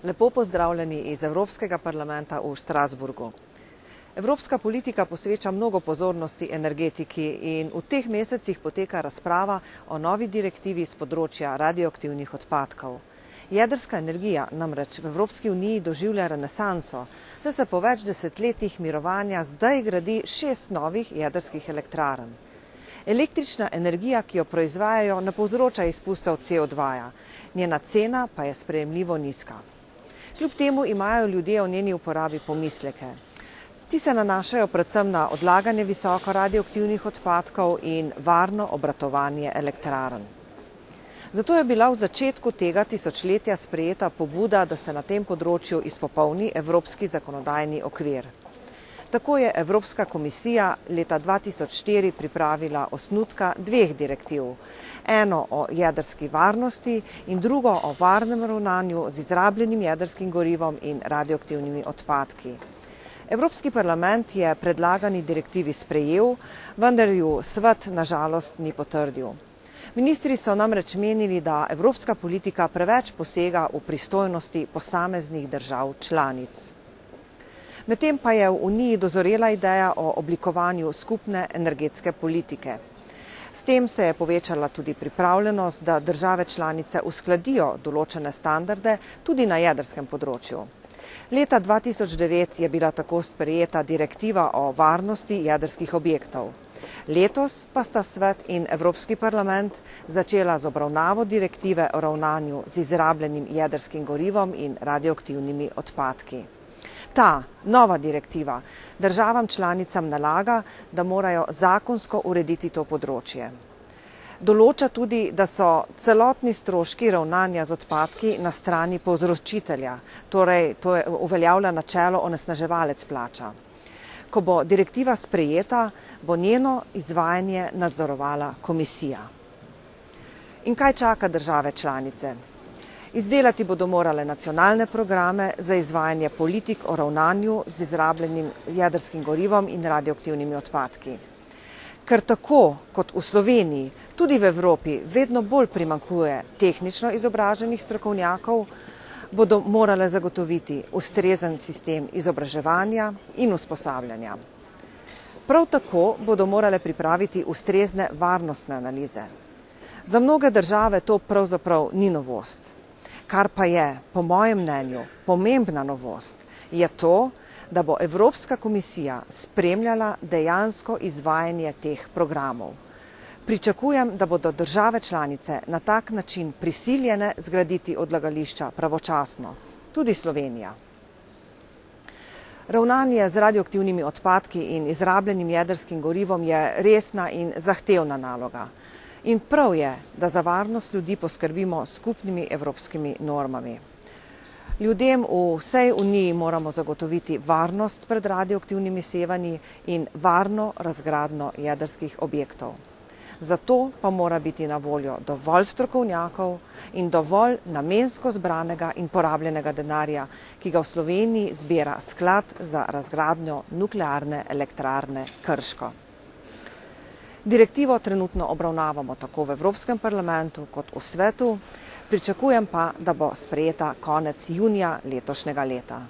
Lepo pozdravljeni iz Evropskega parlamenta v Strasburgu. Evropska politika posveča mnogo pozornosti energetiki in v teh mesecih poteka razprava o novi direktivi z področja radioaktivnih odpadkov. Jedrska energija namreč v Evropski uniji doživlja renesanso, saj se po več desetletjih mirovanja zdaj gradi 6 novih jedrskih elektrarn. Električna energija, ki jo proizvajajo, ne povzroča izpustov CO2, njena cena pa je sprejemljivo nizka. Kljub temu imajo ljudje o njeni uporabi pomisleke. Ti se nanašajo predvsem na odlaganje visoko radioaktivnih odpadkov in varno obratovanje elektrarn. Zato je bila v začetku tega tisočletja sprejeta pobuda, da se na tem področju izpopolni evropski zakonodajni okvir. Tako je Evropska komisija leta 2004 pripravila osnutka 2 direktiv, eno o jedrski varnosti in drugo o varnem ravnanju z izrabljenim jedrskim gorivom in radioaktivnimi odpadki. Evropski parlament je predlagani direktivi sprejel, vendar ju svet na žalost ni potrdil. Ministri so namreč menili, da evropska politika preveč posega v pristojnosti posameznih držav članic. Medtem pa je v Uniji dozorela ideja o oblikovanju skupne energetske politike. S tem se je povečala tudi pripravljenost, da države članice uskladijo določene standarde tudi na jedrskem področju. Leta 2009 je bila tako sprejeta direktiva o varnosti jedrskih objektov. Letos pa sta svet in Evropski parlament začela z obravnavo direktive o ravnanju z izrabljenim jedrskim gorivom in radioaktivnimi odpadki. Ta nova direktiva državam članicam nalaga, da morajo zakonsko urediti to področje. Določa tudi, da so celotni stroški ravnanja z odpadki na strani povzročitelja, torej to je uveljavlja načelo onesnaževalec plača. Ko bo direktiva sprejeta, bo njeno izvajanje nadzorovala komisija. In kaj čaka države članice? Izdelati bodo morale nacionalne programe za izvajanje politik o ravnanju z izrabljenim jedrskim gorivom in radioaktivnimi odpadki. Ker tako kot v Sloveniji, tudi v Evropi vedno bolj primanjkuje tehnično izobraženih strokovnjakov, bodo morale zagotoviti ustrezen sistem izobraževanja in usposabljanja. Prav tako bodo morale pripraviti ustrezne varnostne analize. Za mnoge države to pravzaprav ni novost. Kar pa je, po mojem mnenju, pomembna novost, je to, da bo Evropska komisija spremljala dejansko izvajanje teh programov. Pričakujem, da bodo države članice na tak način prisiljene zgraditi odlagališča pravočasno, tudi Slovenija. Ravnanje z radioaktivnimi odpadki in izrabljenim jedrskim gorivom je resna in zahtevna naloga. In prav je, da za varnost ljudi poskrbimo s skupnimi evropskimi normami. Ljudem v vsej Uniji moramo zagotoviti varnost pred radioaktivnimi sevanji in varno razgradnjo jedrskih objektov. Zato pa mora biti na voljo dovolj strokovnjakov in dovolj namensko zbranega in porabljenega denarja, ki ga v Sloveniji zbira sklad za razgradnjo nuklearne elektrarne Krško. Direktivo trenutno obravnavamo tako v Evropskem parlamentu kot v svetu, pričakujem pa, da bo sprejeta konec junija letošnjega leta.